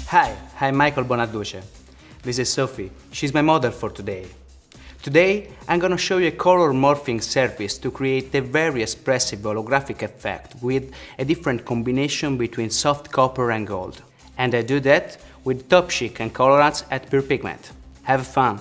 Hi, I'm Michael Bonaduce. This is Sophie. She's my model for today. Today, I'm gonna show you a color morphing service to create a very expressive holographic effect with a different combination between soft copper and gold. And I do that with Top Chic and colorants at Pure Pigment. Have fun!